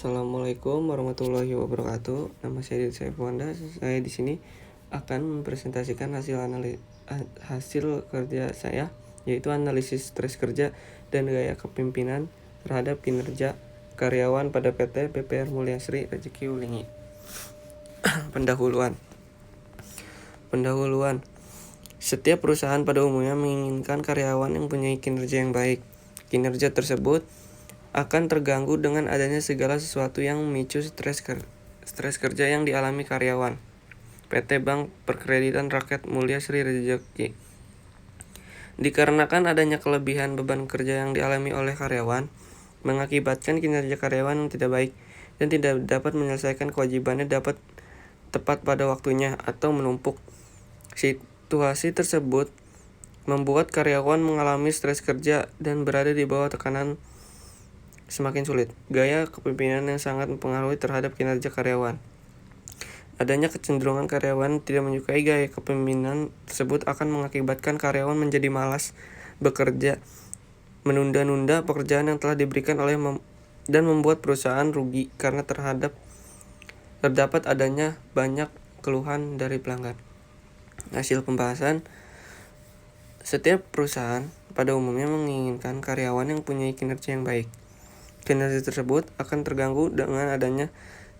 Assalamualaikum warahmatullahi wabarakatuh. Nama saya Didi Saifuanda. Saya di sini akan mempresentasikan hasil kerja saya, yaitu analisis stres kerja dan gaya kepemimpinan terhadap kinerja karyawan pada PT BPR Mulyasri Rezeki Ulingi. Pendahuluan. Setiap perusahaan pada umumnya menginginkan karyawan yang punya kinerja yang baik. Kinerja tersebut akan terganggu dengan adanya segala sesuatu yang memicu stres kerja yang dialami karyawan. PT Bank Perkreditan Rakyat Mulyasri Rezeki. Dikarenakan adanya kelebihan beban kerja yang dialami oleh karyawan, mengakibatkan kinerja karyawan yang tidak baik dan tidak dapat menyelesaikan kewajibannya dapat tepat pada waktunya atau menumpuk. Situasi tersebut membuat karyawan mengalami stres kerja dan berada di bawah tekanan semakin sulit. Gaya kepemimpinan yang sangat mempengaruhi terhadap kinerja karyawan. Adanya kecenderungan karyawan tidak menyukai gaya kepemimpinan tersebut akan mengakibatkan karyawan menjadi malas bekerja, menunda-nunda pekerjaan yang telah diberikan dan membuat perusahaan rugi karena terdapat adanya banyak keluhan dari pelanggan. Hasil pembahasan. Setiap perusahaan pada umumnya menginginkan karyawan yang punya kinerja yang baik. Kinerja tersebut akan terganggu dengan adanya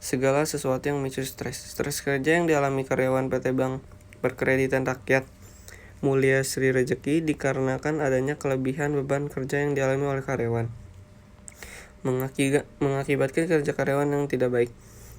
segala sesuatu yang memicu stres. Stres kerja yang dialami karyawan PT Bank Perkreditan Rakyat Mulyasri Rezeki dikarenakan adanya kelebihan beban kerja yang dialami oleh karyawan, mengakibatkan kerja karyawan yang tidak baik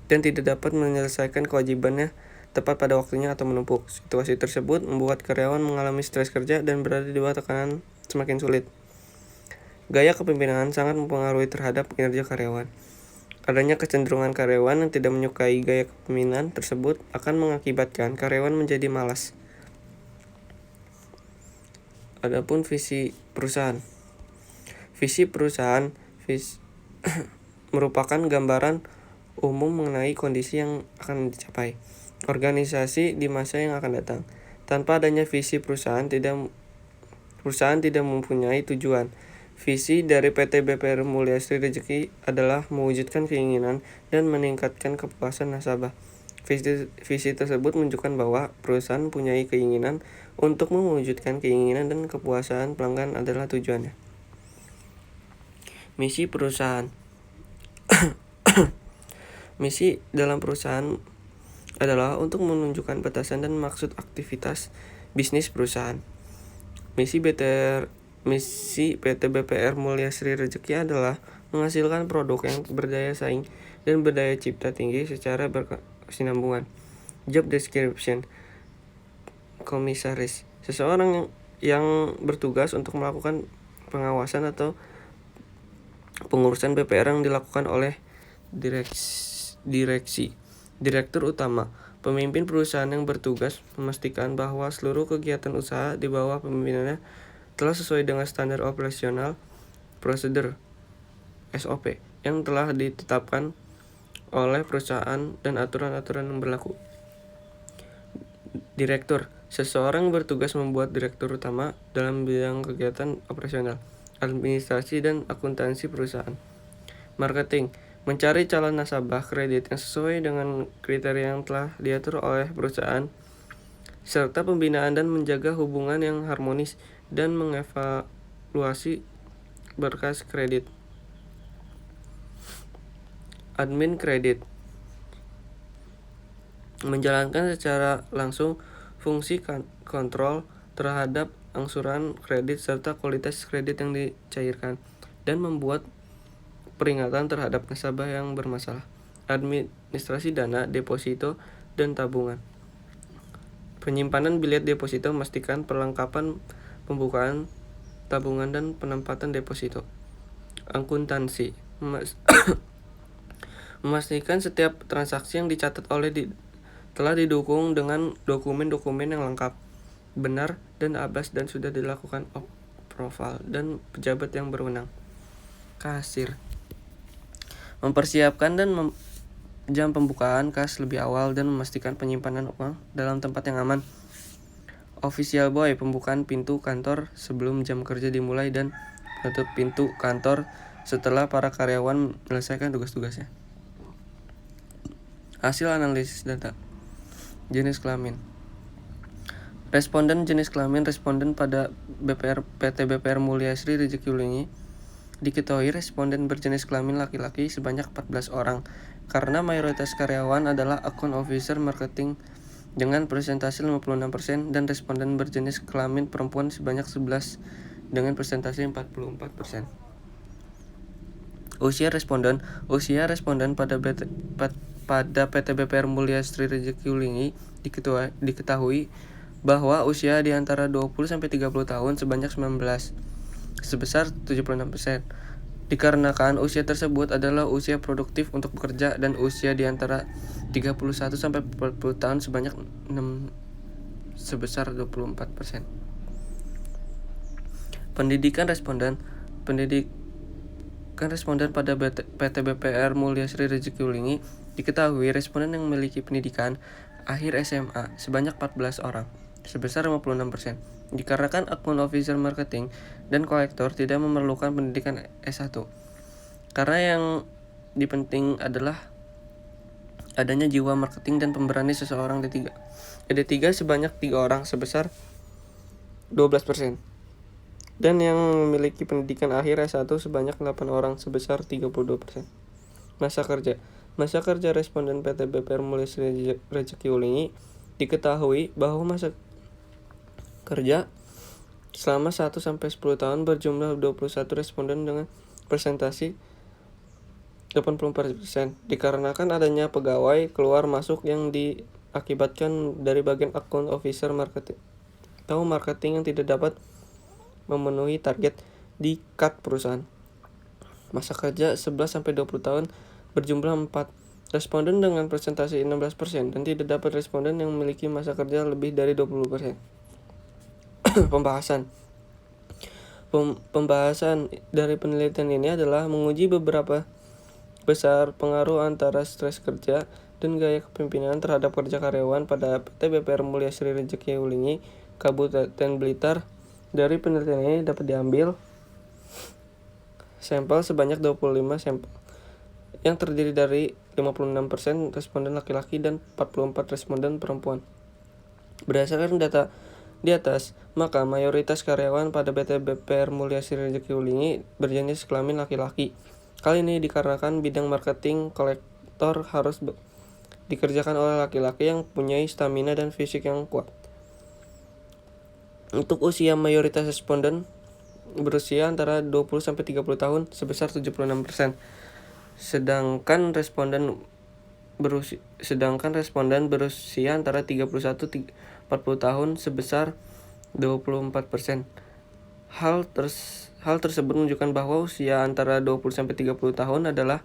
dan tidak dapat menyelesaikan kewajibannya tepat pada waktunya atau menumpuk. Situasi tersebut membuat karyawan mengalami stres kerja dan berada di bawah tekanan semakin sulit. Gaya kepemimpinan sangat mempengaruhi terhadap kinerja karyawan. Adanya kecenderungan karyawan yang tidak menyukai gaya kepemimpinan tersebut akan mengakibatkan karyawan menjadi malas. Adapun visi perusahaan. Visi perusahaan merupakan gambaran umum mengenai kondisi yang akan dicapai organisasi di masa yang akan datang. Tanpa adanya visi perusahaan tidak mempunyai tujuan. Visi dari PT BPR Mulyasri Rezeki adalah mewujudkan keinginan dan meningkatkan kepuasan nasabah. Visi tersebut menunjukkan bahwa perusahaan mempunyai keinginan untuk mewujudkan keinginan dan kepuasan pelanggan adalah tujuannya. Misi perusahaan. Misi dalam perusahaan adalah untuk menunjukkan batasan dan maksud aktivitas bisnis perusahaan. Misi PT BPR Mulyasri Rezeki adalah menghasilkan produk yang berdaya saing dan berdaya cipta tinggi secara berkesinambungan. Job description. Komisaris. Seseorang yang bertugas untuk melakukan pengawasan atau pengurusan BPR yang dilakukan oleh direksi. Direktur utama. Pemimpin perusahaan yang bertugas memastikan bahwa seluruh kegiatan usaha di bawah pemimpinannya telah sesuai dengan standar operasional prosedur (SOP) yang telah ditetapkan oleh perusahaan dan aturan-aturan yang berlaku. Direktur. Seseorang bertugas membuat direktur utama dalam bidang kegiatan operasional, administrasi, dan akuntansi perusahaan. Marketing. Mencari calon nasabah kredit yang sesuai dengan kriteria yang telah diatur oleh perusahaan, serta pembinaan dan menjaga hubungan yang harmonis dan mengevaluasi berkas kredit. Admin kredit. Menjalankan secara langsung fungsi kontrol terhadap angsuran kredit serta kualitas kredit yang dicairkan dan membuat peringatan terhadap nasabah yang bermasalah. Administrasi dana, deposito, dan tabungan. Penyimpanan bilet deposito memastikan perlengkapan pembukaan tabungan dan penempatan deposito. Akuntansi. Memastikan setiap transaksi yang dicatat telah didukung dengan dokumen-dokumen yang lengkap, benar, dan abas dan sudah dilakukan approval dan pejabat yang berwenang. Kasir. Mempersiapkan jam pembukaan kas lebih awal dan memastikan penyimpanan uang dalam tempat yang aman. Official boy. Pembukaan pintu kantor sebelum jam kerja dimulai dan menutup pintu kantor setelah para karyawan menyelesaikan tugas-tugasnya. Hasil analisis data. Jenis kelamin. Responden jenis kelamin responden pada PT BPR Mulyasri Rezeki Ulingi. Diketahui responden berjenis kelamin laki-laki sebanyak 14 orang, karena mayoritas karyawan adalah account officer marketing dengan persentase 56% dan responden berjenis kelamin perempuan sebanyak 11 dengan persentase 44%. Usia responden pada PT BPR Mulyasri Rezeki Ulingi diketahui bahwa usia di antara 20-30 tahun sebanyak 19, sebesar 76%. Dikarenakan usia tersebut adalah usia produktif untuk bekerja dan usia di antara 31-40 tahun sebanyak 6, sebesar 24%. Pendidikan responden pada PT BPR Mulyasri Rezeki Ulingi diketahui responden yang memiliki pendidikan akhir SMA sebanyak 14 orang, sebesar 56%. Dikarenakan akun officer marketing dan kolektor tidak memerlukan pendidikan S1. Karena yang dipenting adalah adanya jiwa marketing dan pemberani seseorang D3. D3 sebanyak 3 orang, sebesar 12%. Dan yang memiliki pendidikan akhir S1 sebanyak 8 orang, sebesar 32%. Masa kerja responden PT BPR Mulyasri Rezeki Ulingi diketahui bahwa masa kerja selama 1-10 tahun berjumlah 21 responden dengan persentase 84%. Dikarenakan adanya pegawai keluar masuk yang diakibatkan dari bagian account officer marketing yang tidak dapat memenuhi target di cut perusahaan. Masa kerja 11-20 tahun berjumlah 4 responden dengan persentase 16% dan tidak dapat responden yang memiliki masa kerja lebih dari 20%. Pembahasan dari penelitian ini adalah menguji beberapa besar pengaruh antara stres kerja dan gaya kepemimpinan terhadap kerja karyawan pada PT BPR Mulyasri Rezeki Ulingi, Kabupaten Blitar. Dari penelitian ini dapat diambil sampel sebanyak 25 sampel yang terdiri dari 56% responden laki-laki dan 44 responden perempuan. Berdasarkan data di atas, maka mayoritas karyawan pada PT BPR Mulyasri Rezeki Ulingi berjenis kelamin laki-laki. Hal ini dikarenakan bidang marketing kolektor harus dikerjakan oleh laki-laki yang punya stamina dan fisik yang kuat. Untuk usia, mayoritas responden berusia antara 20-30 tahun, sebesar 76%. Sedangkan responden berusia antara 31-40 tahun sebesar 24%. Hal tersebut menunjukkan bahwa usia antara 20-30 tahun adalah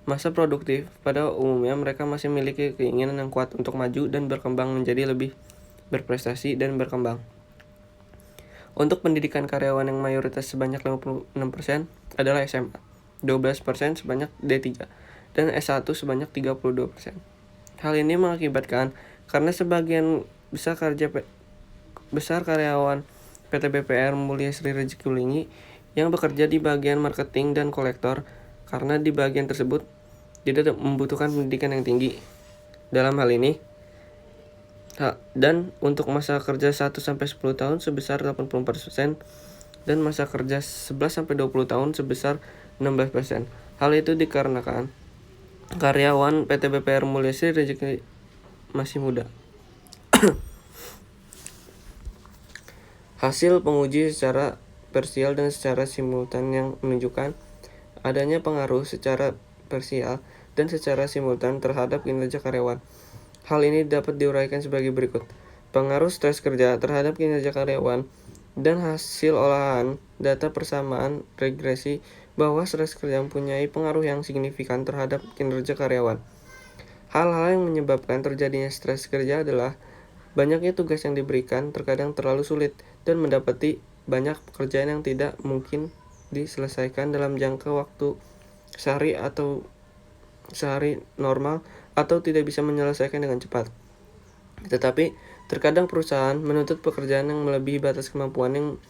masa produktif. Pada umumnya mereka masih memiliki keinginan yang kuat untuk maju dan berkembang menjadi lebih berprestasi dan berkembang. Untuk pendidikan karyawan yang mayoritas sebanyak 56% adalah SMA, 12% sebanyak D3, dan S1 sebanyak 32%. Hal ini mengakibatkan karena sebagian besar karyawan PT BPR Mulyasri Rezeki Ulingi yang bekerja di bagian marketing dan kolektor, karena di bagian tersebut tidak membutuhkan pendidikan yang tinggi. Dalam hal ini, dan untuk masa kerja 1-10 tahun sebesar 84% dan masa kerja 11-20 tahun sebesar 16%. Hal itu dikarenakan karyawan PT BPR Mulyasri Rezeki masih muda. Hasil penguji secara parsial dan secara simultan yang menunjukkan adanya pengaruh secara parsial dan secara simultan terhadap kinerja karyawan. Hal ini dapat diuraikan sebagai berikut. Pengaruh stres kerja terhadap kinerja karyawan dan hasil olahan data persamaan regresi bahwa stres kerja mempunyai pengaruh yang signifikan terhadap kinerja karyawan. Hal-hal yang menyebabkan terjadinya stres kerja adalah banyaknya tugas yang diberikan, terkadang terlalu sulit, dan mendapati banyak pekerjaan yang tidak mungkin diselesaikan dalam jangka waktu sehari normal atau tidak bisa menyelesaikan dengan cepat. Tetapi terkadang perusahaan menuntut pekerjaan yang melebihi batas kemampuan yang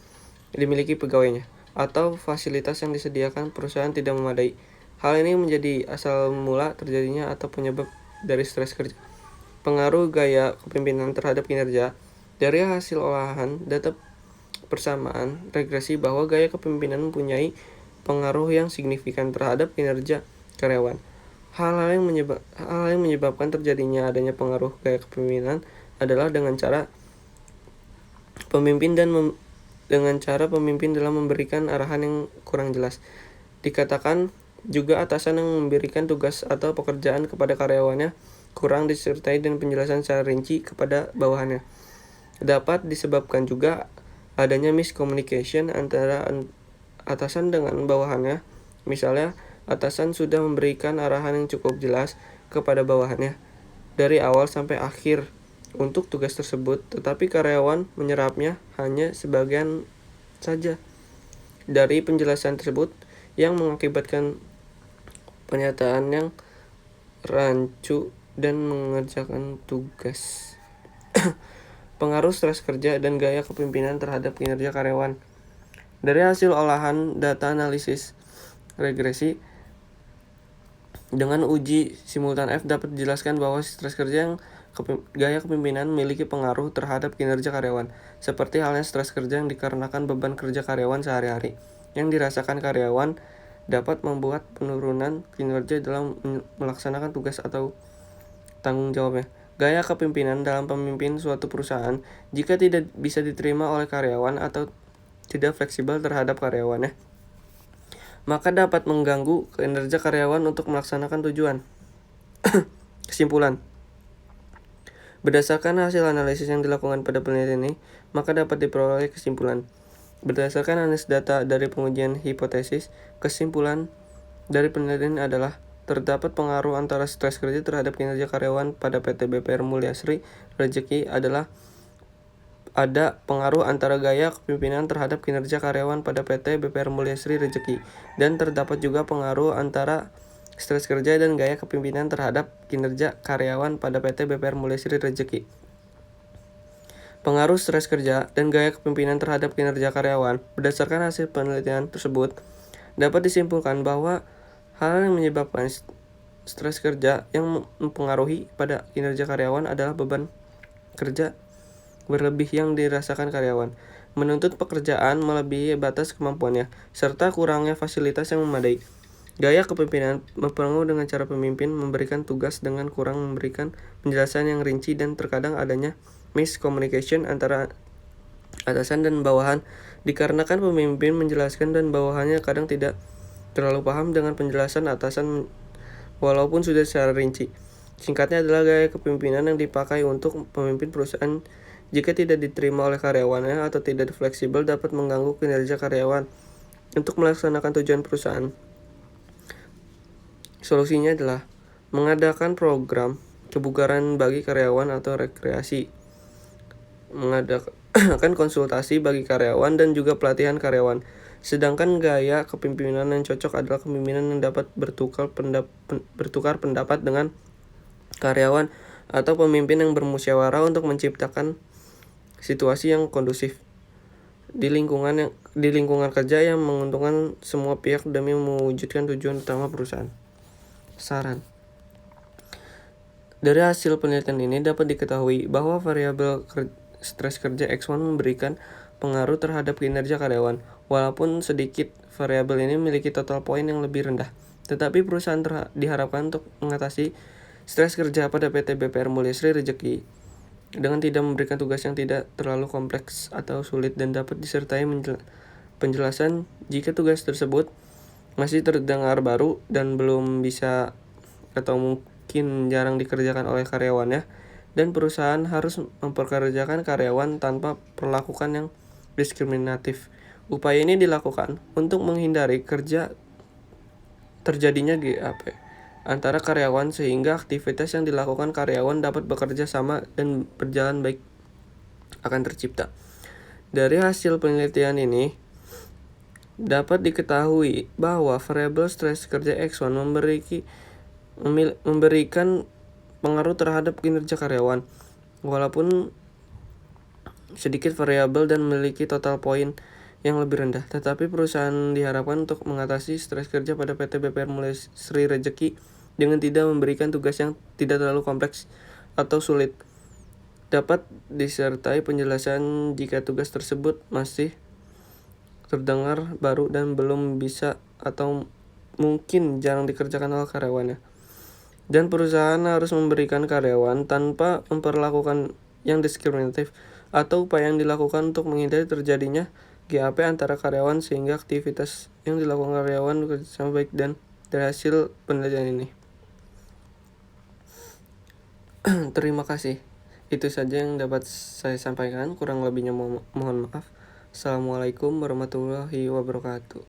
dimiliki pegawainya, atau fasilitas yang disediakan perusahaan tidak memadai. Hal ini menjadi asal mula terjadinya atau penyebab dari stres kerja. Pengaruh gaya kepemimpinan terhadap kinerja. Dari hasil olahan data persamaan regresi bahwa gaya kepemimpinan mempunyai pengaruh yang signifikan terhadap kinerja karyawan. Hal-hal yang menyebabkan terjadinya adanya pengaruh gaya kepemimpinan adalah dengan cara pemimpin dalam memberikan arahan yang kurang jelas. Dikatakan juga atasan yang memberikan tugas atau pekerjaan kepada karyawannya kurang disertai dan penjelasan secara rinci kepada bawahannya. Dapat disebabkan juga adanya miscommunication antara atasan dengan bawahannya. Misalnya, atasan sudah memberikan arahan yang cukup jelas kepada bawahannya dari awal sampai akhir untuk tugas tersebut, tetapi karyawan menyerapnya hanya sebagian saja dari penjelasan tersebut yang mengakibatkan pernyataan yang rancu dan mengerjakan tugas. Pengaruh stres kerja dan gaya kepemimpinan terhadap kinerja karyawan. Dari hasil olahan data analisis regresi dengan uji simultan F dapat dijelaskan bahwa stres kerja yang gaya kepemimpinan memiliki pengaruh terhadap kinerja karyawan, seperti halnya stres kerja yang dikarenakan beban kerja karyawan sehari-hari yang dirasakan karyawan dapat membuat penurunan kinerja dalam melaksanakan tugas atau tanggung jawabnya. Gaya kepemimpinan dalam pemimpin suatu perusahaan jika tidak bisa diterima oleh karyawan atau tidak fleksibel terhadap karyawannya, maka dapat mengganggu kinerja karyawan untuk melaksanakan tujuan. Kesimpulan. Berdasarkan hasil analisis yang dilakukan pada penelitian ini, maka dapat diperoleh kesimpulan. Berdasarkan analisis data dari pengujian hipotesis, kesimpulan dari penelitian adalah terdapat pengaruh antara stres kerja terhadap kinerja karyawan pada PT BPR Mulyasri Rejeki ada pengaruh antara gaya kepemimpinan terhadap kinerja karyawan pada PT BPR Mulyasri Rejeki, dan terdapat juga pengaruh antara stres kerja dan gaya kepemimpinan terhadap kinerja karyawan pada PT BPR Mulyasri Rejeki. Pengaruh stres kerja dan gaya kepemimpinan terhadap kinerja karyawan. Berdasarkan hasil penelitian tersebut, dapat disimpulkan bahwa hal yang menyebabkan stres kerja yang mempengaruhi pada kinerja karyawan adalah beban kerja berlebih yang dirasakan karyawan, menuntut pekerjaan melebihi batas kemampuannya, serta kurangnya fasilitas yang memadai. Gaya kepemimpinan berpengaruh dengan cara pemimpin memberikan tugas dengan kurang memberikan penjelasan yang rinci, dan terkadang adanya miscommunication antara atasan dan bawahan dikarenakan pemimpin menjelaskan dan bawahannya kadang tidak terlalu paham dengan penjelasan atasan walaupun sudah secara rinci. Singkatnya adalah gaya kepemimpinan yang dipakai untuk pemimpin perusahaan jika tidak diterima oleh karyawannya atau tidak fleksibel dapat mengganggu kinerja karyawan untuk melaksanakan tujuan perusahaan. Solusinya adalah mengadakan program kebugaran bagi karyawan atau rekreasi, mengadakan konsultasi bagi karyawan dan juga pelatihan karyawan. Sedangkan gaya kepemimpinan yang cocok adalah kepemimpinan yang dapat bertukar pendapat dengan karyawan atau pemimpin yang bermusyawarah untuk menciptakan situasi yang kondusif di lingkungan kerja yang menguntungkan semua pihak demi mewujudkan tujuan utama perusahaan. Saran. Dari hasil penelitian ini dapat diketahui bahwa variabel stres kerja X1 memberikan pengaruh terhadap kinerja karyawan. Walaupun sedikit, variabel ini memiliki total poin yang lebih rendah. Tetapi perusahaan diharapkan untuk mengatasi stres kerja pada PT BPR Mulyasri Rejeki dengan tidak memberikan tugas yang tidak terlalu kompleks atau sulit, dan dapat disertai penjelasan jika tugas tersebut masih terdengar baru dan belum bisa atau mungkin jarang dikerjakan oleh karyawannya, dan perusahaan harus mempekerjakan karyawan tanpa perlakukan yang diskriminatif. Upaya ini dilakukan untuk menghindari terjadinya GAP antara karyawan sehingga aktivitas yang dilakukan karyawan dapat bekerja sama dan berjalan baik akan tercipta. Dari hasil penelitian ini dapat diketahui bahwa variabel stres kerja X1 memberikan pengaruh terhadap kinerja karyawan. Walaupun sedikit variabel dan memiliki total poin yang lebih rendah, tetapi perusahaan diharapkan untuk mengatasi stres kerja pada PT BPR Mulyasri Rejeki dengan tidak memberikan tugas yang tidak terlalu kompleks atau sulit. Dapat disertai penjelasan jika tugas tersebut masih terdengar baru dan belum bisa atau mungkin jarang dikerjakan oleh karyawannya. Dan perusahaan harus memberikan karyawan tanpa memperlakukan yang diskriminatif atau upaya yang dilakukan untuk menghindari terjadinya GAP antara karyawan sehingga aktivitas yang dilakukan karyawan bekerjasama baik dan dari hasil penelitian ini. Terima kasih. Itu saja yang dapat saya sampaikan, kurang lebihnya mohon maaf. Assalamualaikum warahmatullahi wabarakatuh.